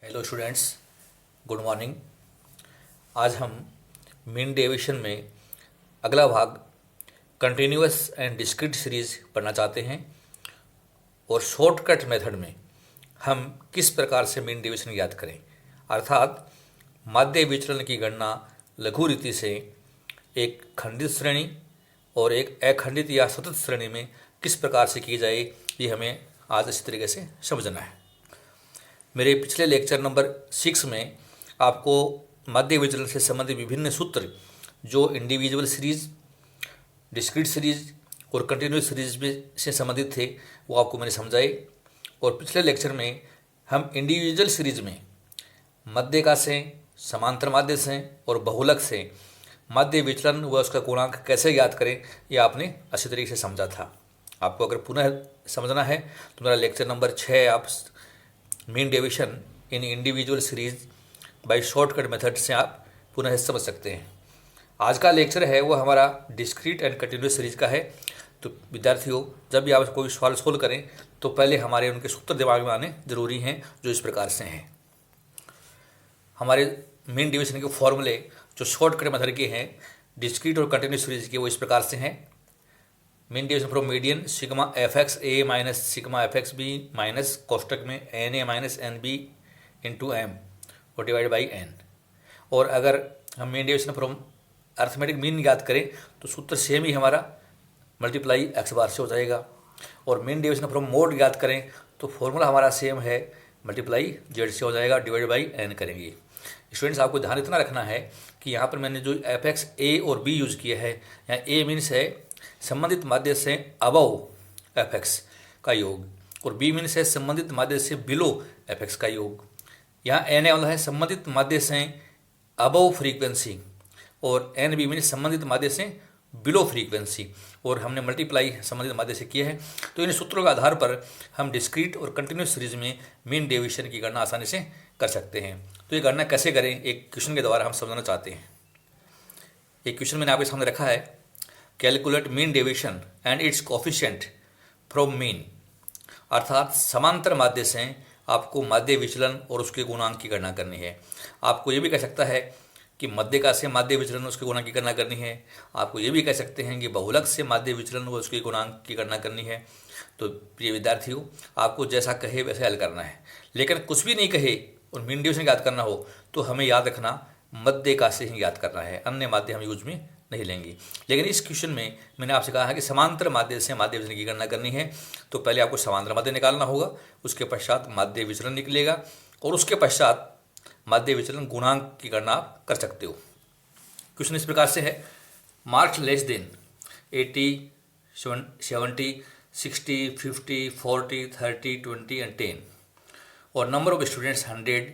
Hello students, good morning. आज हम mean deviation में अगला भाग कंटिन्यूअस एंड डिस्क्रीट सीरीज पढ़ना चाहते हैं और शॉर्टकट मेथड में हम किस प्रकार से मीन डेविएशन ज्ञात करें, अर्थात माध्य विचलन की गणना लघु रीति से एक खंडित श्रेणी और एक अखंडित या सतत श्रेणी में किस प्रकार से की जाए, ये हमें आज इसी तरीके से समझना है। मेरे पिछले लेक्चर नंबर 6 में आपको माध्य विचलन से संबंधित विभिन्न सूत्र जो इंडिविजुअल सीरीज, डिस्क्रीट सीरीज और कंटिन्यूस सीरीज में से संबंधित थे वो आपको मैंने समझाए। और पिछले लेक्चर में हम इंडिविजुअल सीरीज में मध्य से, समांतर माध्य से और बहुलक से माध्य विचलन व उसका गुणांक कैसे ज्ञात करें, यह आपने अच्छी तरीके से समझा था। आपको अगर पुनः समझना है तो मेरा लेक्चर नंबर 6 आप mean deviation in individual series by shortcut method से आप पुनः समझ सकते हैं। आज का लेक्चर है वो हमारा डिस्क्रीट एंड कंटिन्यूस सीरीज का है। तो विद्यार्थियों, जब भी आप कोई सवाल सोल्व करें तो पहले हमारे उनके सूत्र दिमाग में आने जरूरी हैं, जो इस प्रकार से हैं। हमारे मीन डेविएशन के फॉर्मूले जो शॉर्टकट मेथड के हैं डिस्क्रीट और कंटिन्यूस सीरीज के, वो इस प्रकार से हैं। Mean deviation from median sigma f x a minus sigma f x b minus कोष्टक में n a minus n b into m और डिवाइड बाई एन। और अगर हम mean deviation from arithmetic mean याद करें तो सूत्र सेम ही हमारा मल्टीप्लाई एक्स बार से हो जाएगा। और मीन डेविएशन फ्रॉम मोड याद करें तो फॉर्मूला हमारा सेम है, मल्टीप्लाई जेड से हो जाएगा, डिवाइड बाई एन करेंगे। स्टूडेंट्स, आपको ध्यान इतना रखना है कि यहाँ पर मैंने जो एफ एक्स ए और बी यूज़ किया है, यहाँ ए मीन्स है संबंधित माध्य से अबव एफ एक्स का योग और बी मीन्स है संबंधित माध्य से बिलो एफ एक्स का योग। यहाँ एन ए वाला है संबंधित माध्य से अबव फ्रीक्वेंसी और एन बी मीन्स संबंधित माध्य से बिलो फ्रीक्वेंसी, और हमने मल्टीप्लाई संबंधित माध्य से किया है। तो इन सूत्रों के आधार पर हम डिस्क्रीट और कंटिन्यूस सीरीज में मीन डेविएशन की गणना आसानी से कर सकते हैं। तो ये गणना कैसे करें, एक क्वेश्चन के द्वारा हम समझना चाहते हैं। एक क्वेश्चन मैंने आपके सामने रखा है, calculate mean deviation and it's coefficient from mean, अर्थात समांतर माध्य से आपको माध्य विचलन और उसके गुणांक की गणना करनी है। आपको ये भी कह सकता है कि मध्य का से माध्य विचलन उसके गुणांक की गणना करनी है। आपको ये भी कह सकते हैं कि बहुलक से माध्य विचलन व उसके गुणांक की गणना करनी है। तो प्रिय विद्यार्थियों, आपको जैसा कहे वैसे हल करना है, लेकिन कुछ भी नहीं कहे और मीन डेविएशन याद करना हो तो हमें याद रखना मध्य का से ही याद करना है, अन्य माध्य हम यूज में नहीं लेंगे। लेकिन इस क्वेश्चन में मैंने आपसे कहा है कि समांतर माध्य से माध्य विचलन की गणना करनी है। तो पहले आपको समांतर माध्य निकालना होगा, उसके पश्चात माध्य विचलन निकलेगा और उसके पश्चात माध्य विचलन गुणांक की गणना आप कर सकते हो। क्वेश्चन इस प्रकार से है, मार्क्स लेस देन 80, 70, 60, 50, 40, 30, 20 एंड 10 और नंबर ऑफ स्टूडेंट्स 100,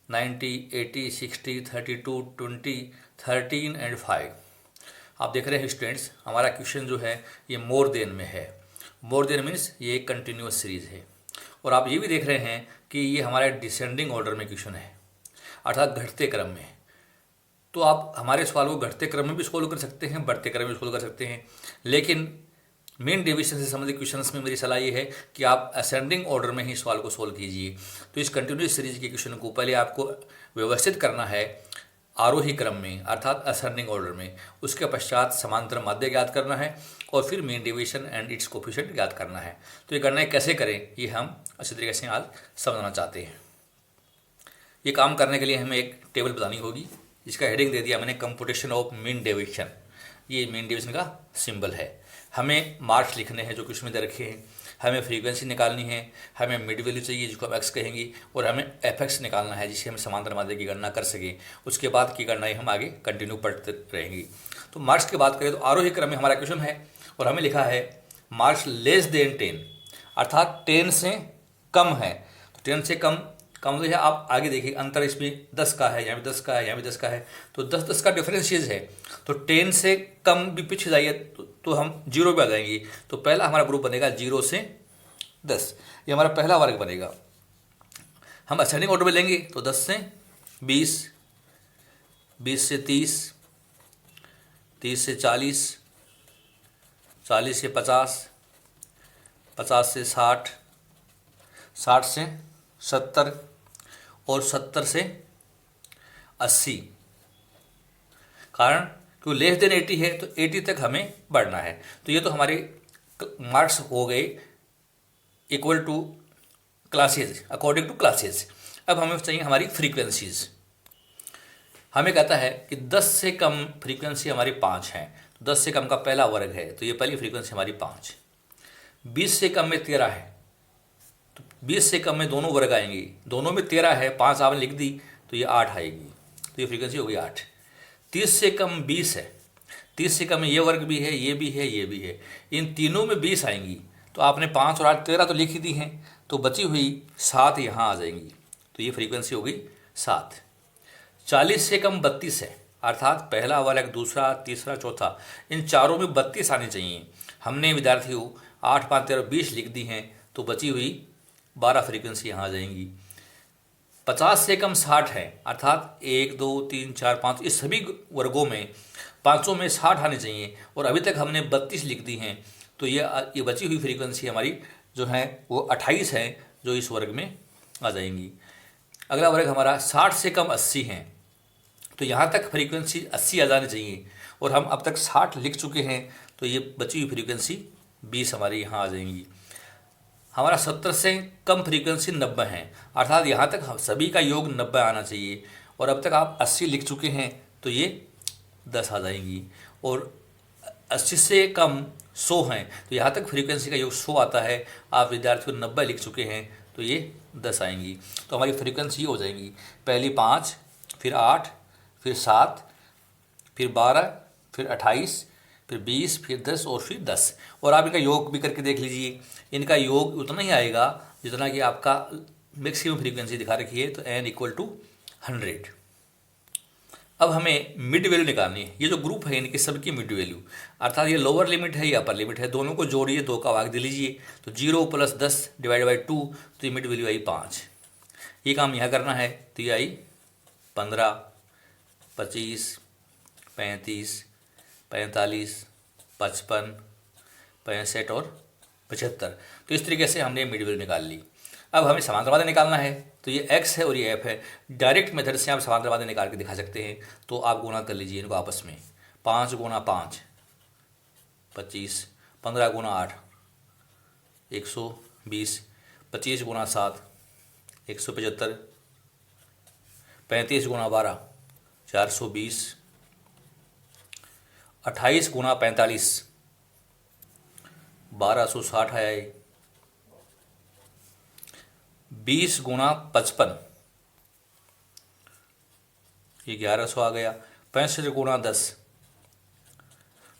90, 80, 60, 32, 20, 13 एंड 5। आप देख रहे हैं स्टूडेंट्स, हमारा क्वेश्चन जो है ये मोर देन में है। मोर देन मीन्स ये एक कंटिन्यूअस सीरीज है। और आप ये भी देख रहे हैं कि ये हमारे डिसेंडिंग ऑर्डर में क्वेश्चन है, अर्थात घटते क्रम में। तो आप हमारे सवाल को घटते क्रम में भी सोल्व कर सकते हैं, बढ़ते क्रम में सोल्व कर सकते हैं। लेकिन मीन डेविएशन से संबंधित क्वेश्चंस में मेरी सलाह ये है कि आप असेंडिंग ऑर्डर में ही सवाल को सोल्व कीजिए। तो इस कंटिन्यूस सीरीज के क्वेश्चन को पहले आपको व्यवस्थित करना है आरोही क्रम में, अर्थात असेंडिंग ऑर्डर में। उसके पश्चात समांतर माध्य ज्ञात करना है और फिर mean deviation and it's coefficient ज्ञात करना है। तो ये गणना कैसे करें, ये हम अच्छी तरीके से आज समझना चाहते हैं। ये काम करने के लिए हमें एक टेबल बनानी होगी, जिसका हेडिंग दे दिया मैंने, कंप्यूटेशन ऑफ मीन डेविएशन। ये मीन डेविएशन का सिंबल है। हमें मार्क्स लिखने हैं जो क्वेश्चन में दे रखे हैं, हमें फ्रीक्वेंसी निकालनी है, हमें मिड वैल्यू चाहिए जिसको हम एक्स कहेंगे, और हमें एफ एक्स निकालना है जिससे हम समांतर माध्य की गणना कर सकें। उसके बाद की गणनाएं हम आगे कंटिन्यू पढ़ते रहेंगे। तो मार्क्स की बात करें तो आरोही क्रम में हमारा क्वेश्चन है और हमें लिखा है मार्क्स लेस देन 10, अर्थात 10 से कम है। तो 10 से कम तो है, आप आगे देखिए अंतर इसमें 10 का है, यहाँ भी 10 का है, यहाँ भी 10 का है, तो 10-10 का डिफरेंशिएज है। तो 10 से कम भी पीछे जाइए तो हम 0 पे आ जाएंगे। तो पहला हमारा ग्रुप बनेगा 0 से 10, ये हमारा पहला वर्ग बनेगा। हम असेंडिंग ऑर्डर में लेंगे तो 10 से 20, 20 से 30, 30 से 40, 40 से 50, 50 से 60, 60 से 70 और 70 से 80। कारण क्यों लेस देन 80 है तो 80 तक हमें बढ़ना है। तो ये तो हमारे मार्क्स हो गए equal to classes, according to classes. अब हमें चाहिए हमारी फ्रीक्वेंसीज। हमें कहता है कि 10 से कम फ्रीक्वेंसी हमारी 5 है, तो 10 से कम का पहला वर्ग है, तो ये पहली फ्रीक्वेंसी हमारी 5। 20 से कम में 13 है, तो 20 से कम में दोनों वर्ग आएंगे, दोनों में 13 है, 5 आपने लिख दी तो ये 8 आएगी, तो ये फ्रीक्वेंसी हो गई 8। 30 से कम 20 है, 30 से कम में ये वर्ग भी है, ये भी है, ये भी है, इन तीनों में 20 आएंगी, तो आपने 5 और 8 13 तो लिख ही दी हैं, तो बची हुई 7 यहाँ आ जाएंगी, तो ये फ्रीक्वेंसी हो गई 7। 40 से कम 32 है, अर्थात पहला वर्ग, दूसरा, तीसरा, चौथा, इन चारों में 32 आने चाहिए। हमने विद्यार्थियों 8 5 13 20 लिख दी हैं, तो बची हुई 12 फ्रीक्वेंसी यहाँ आ जाएंगी। 50 से कम 60 है, अर्थात 1 2 3 4 5 इस सभी वर्गों में 500 में 60 आने चाहिए, और अभी तक हमने 32 लिख दी हैं, तो ये बची हुई फ्रीक्वेंसी हमारी जो है वो 28 है, जो इस वर्ग में आ जाएंगी। अगला वर्ग हमारा 60 से कम 80 है, तो यहाँ तक फ्रीक्वेंसी 80 आ जानी चाहिए, और हम अब तक 60 लिख चुके हैं, तो ये बची हुई फ्रीक्वेंसी 20 हमारी यहाँ आ जाएंगी। हमारा 70 से कम फ्रीक्वेंसी 90 है, अर्थात यहाँ तक सभी का योग 90 आना चाहिए, और अब तक आप 80 लिख चुके हैं, तो ये 10 आ जाएंगी। और 80 से कम 100 हैं, तो यहाँ तक फ्रीक्वेंसी का योग 100 आता है, आप विद्यार्थियों 90 लिख चुके हैं, तो ये 10 आएंगी। तो हमारी फ्रीक्वेंसी हो जाएंगी, पहली 5, फिर 8, फिर 7, फिर 12, फिर 28, फिर 20, फिर 10 और फिर 10। और आप इनका योग भी करके देख लीजिए, इनका योग उतना ही आएगा जितना कि आपका मैक्सिमम फ्रीक्वेंसी दिखा रखी है, तो n इक्वल टू 100। अब हमें मिड वैल्यू निकालनी है। ये जो ग्रुप है इनकी सबकी मिड वैल्यू, अर्थात ये लोअर लिमिट है या अपर लिमिट है, दोनों को जोड़िए, 2 का भाग दे लीजिए, तो 0 + 10 डिवाइड बाई 2, तो ये मिड वैल्यू आई 5। ये काम यहाँ करना है, तो ये आई 15, 25, 35, 45, 55, 65 और 75। तो इस तरीके से हमने मिड वैल्यू निकाल ली। अब हमें समांतरवादी निकालना है, तो ये x है और ये f है। डायरेक्ट मेथड से आप समांतरवादी निकाल के दिखा सकते हैं, तो आप गुणा कर लीजिए इनको आपस में। 5 × 5 25, 15 × 8 120, 25 × 7 175, 35 × 12 420, 28 × 45 1260 है। 20 × 55 ये 1100 आ गया। 65 × 10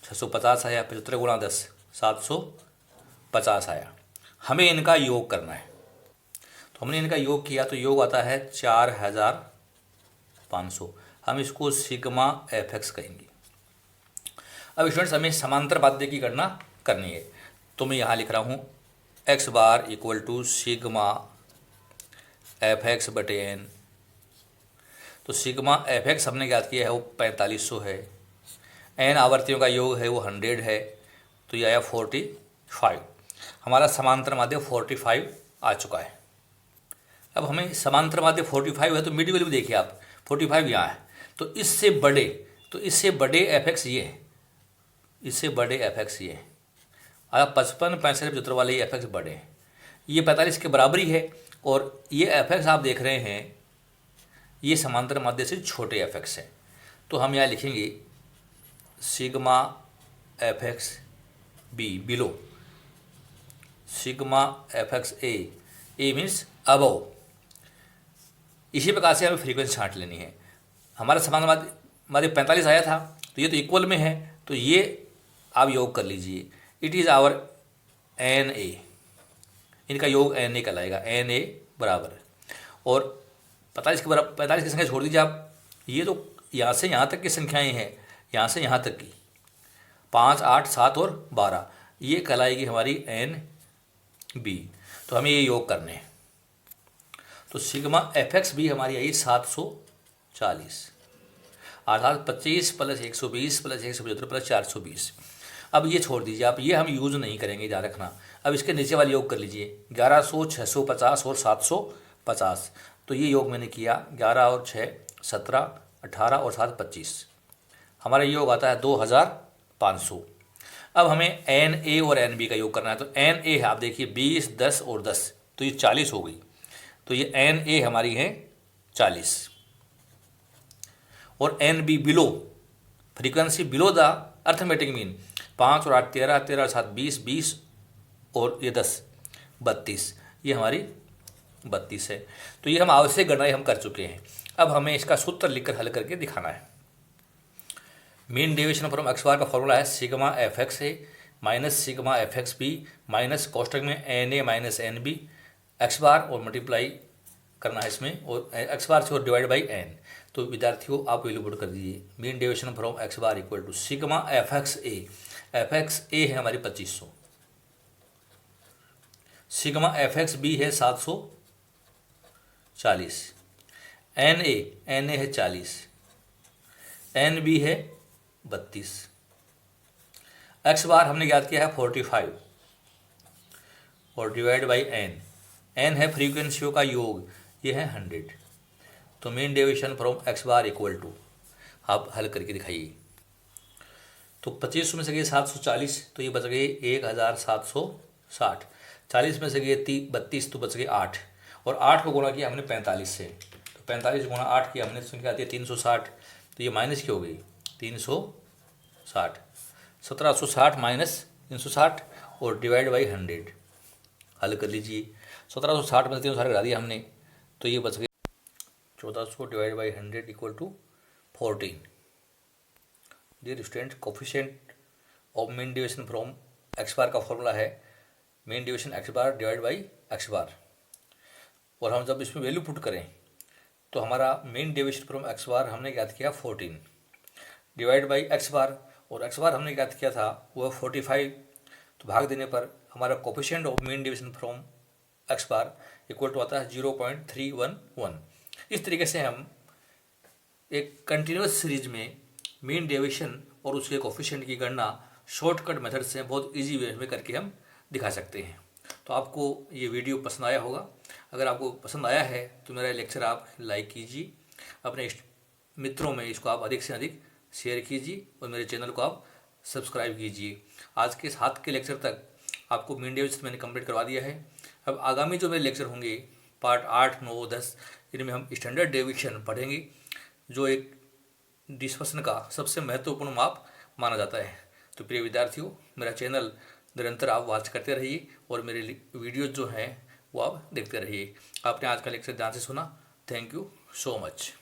650 आया। 75 × 10 750 आया। हमें इनका योग करना है, तो हमने इनका योग किया, तो योग आता है 4500। हम इसको सिग्मा fx कहेंगे। अब स्टूडेंट्स हमें समांतर बाध्य की गणना करनी है, तो मैं यहाँ लिख रहा हूँ x बार इक्वल टू सिग्मा fx बटे n। तो सिग्मा fx हमने ज्ञात किया है वो 4500 है, n आवर्तियों का योग है वो 100 है, तो ये आया 45। हमारा समांतर माध्य 45 आ चुका है। अब हमें समांतर माध्य 45 है, तो मिड वैल्यू देखिए आप, 45 यहाँ है, तो इससे बड़े fx ये है, इससे बड़े fx ये है। 55, 65, 75 वाले ये fx बड़े हैं, ये 45 के बराबरी है, और ये fx आप देख रहे हैं ये समांतर माध्य से छोटे fx है। तो हम यहाँ लिखेंगे sigma fx b below sigma fx a, a means above. इसी प्रकार से हमें फ्रीक्वेंसी छांट लेनी है। हमारा समांतर माध्य 45 आया था, तो ये तो इक्वल में है, तो ये आप योग कर लीजिए। इट इज़ आवर NA, इनका योग NA कहलाएगा, NA बराबर। और 45 के बराबर 45 की संख्या छोड़ दीजिए आप, ये तो यहाँ से यहाँ तक की संख्याएं हैं, यहाँ से यहाँ तक की 5, 8, 7 और 12, ये कहलाएगी हमारी NB। तो हमें ये योग करने हैं, तो सिग्मा fx भी हमारी आई 740, अर्थात 25 + 120 + 175 + 420। अब ये छोड़ दीजिए आप, ये हम यूज़ नहीं करेंगे, ध्यान रखना। अब इसके नीचे वाले योग कर लीजिए, 1100, 650 और 750। तो ये योग मैंने किया 11 और 6 17, 18 और 7 25, हमारा योग आता है 2500। अब हमें एन ए और एन बी का योग करना है। तो एन ए है, आप देखिए 20, 10 और 10, तो ये 40 हो गई। तो ये एन ए हमारी है 40, और N B below, frequency below the arithmetic mean, 5 और 8 13, 13 और 7 20, 20 और ये 10 32, ये हमारी 32 है। तो ये हम आवश्यक गणनाएं हम कर चुके हैं। अब हमें इसका सूत्र लिखकर हल करके दिखाना है। Mean deviation from x bar का फॉर्मूला है sigma f x a minus sigma f x b minus कोष्टक में n a minus n b x bar और मल्टीप्लाई करना है इसमें, और एक्स बार से और डिवाइड बाई एन। तो विद्यार्थियों आप वैल्यू पुट कर दीजिए। Mean deviation from x bar equal to sigma f x a है हमारी 2500, सिग्मा एफ एक्स बी है 740, एन ए है 40, एन बी है 32, एक्स बार हमने याद किया है 45 और डिवाइड बाई एन है फ्रीक्वेंसियों का योग, ये है 100। तो mean deviation from x bar equal to, आप हल करके दिखाइए। तो 2500 में से गए 740, तो ये बच गए 1760, 40 में से गए 32, तो बच गए 8, और 8 को गुणा किया हमने 45 से, तो 45 गुणा 8 किया हमने, तो संख्या आती है 360, तो ये माइनस की हो गई 360, 1760 माइनस 360 और डिवाइड बाई 100, हल कर लीजिए। 1760 में 360 घटा दिया हमने, तो ये बच गए 1400 divide by 100 equal to 14। Dear student, coefficient of mean deviation from x bar का फॉर्मूला है mean deviation x bar divide by x bar, और हम जब इसमें वैल्यू पुट करें तो हमारा mean deviation from x bar हमने ज्ञात किया 14 डिवाइड बाई एक्स बार, और एक्स बार हमने ज्ञात किया था वो 45, तो भाग देने पर हमारा coefficient of mean deviation from x bar equal to आता है 0.311। इस तरीके से हम एक कंटिन्यूस सीरीज में मीन डेविएशन और उसके कोफिशिएंट की गणना शॉर्टकट मेथड से बहुत इजी वे में करके हम दिखा सकते हैं। तो आपको ये वीडियो पसंद आया होगा। अगर आपको पसंद आया है तो मेरा लेक्चर आप लाइक कीजिए, अपने मित्रों में इसको आप अधिक से अधिक शेयर कीजिए, और मेरे चैनल को आप सब्सक्राइब कीजिए। आज के 7 के लेक्चर तक आपको मीन डेविएशन मैंने कंप्लीट करवा दिया है। अब आगामी जो मेरे लेक्चर होंगे पार्ट 8, 9, 10, इनमें हम स्टैंडर्ड डेविएशन पढ़ेंगे, जो एक डिस्पर्शन का सबसे महत्वपूर्ण माप माना जाता है। तो प्रिय विद्यार्थियों, मेरा चैनल निरंतर आप वॉच करते रहिए, और मेरे वीडियोज जो हैं वो आप देखते रहिए। आपने आज का लेक्चर ध्यान से सुना, थैंक यू सो मच।